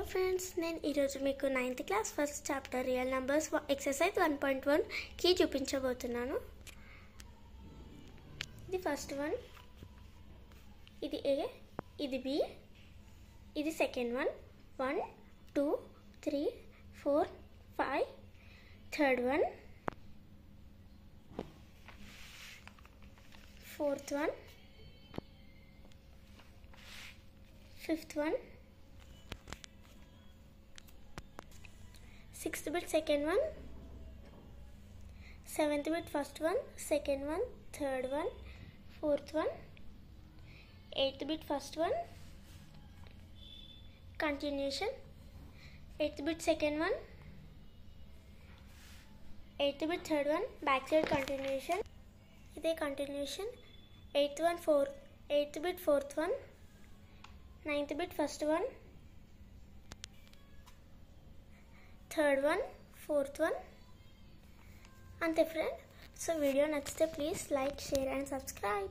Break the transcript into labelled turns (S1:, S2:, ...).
S1: Hello friends, నేను ఈరోజు మీకు 9th class first chapter real numbers exercise 1.1 కీ చూపించబోతున్నాను. ఇది ఫస్ట్ వన్, ఇది ఏ, ఇది బి, ఇది second one. 1 2 3 4 5. Third one, fourth one, fifth one, sixth bit second one, seventh bit first one, second one, third one, fourth one, eighth bit first one, continuation, eighth bit second one, eighth bit third one, backside continuation, ide continuation, eighth one fourth, eighth bit fourth one, ninth bit first one, third one, fourth one. అంతే friend. So video నచ్చితే please like, share and subscribe.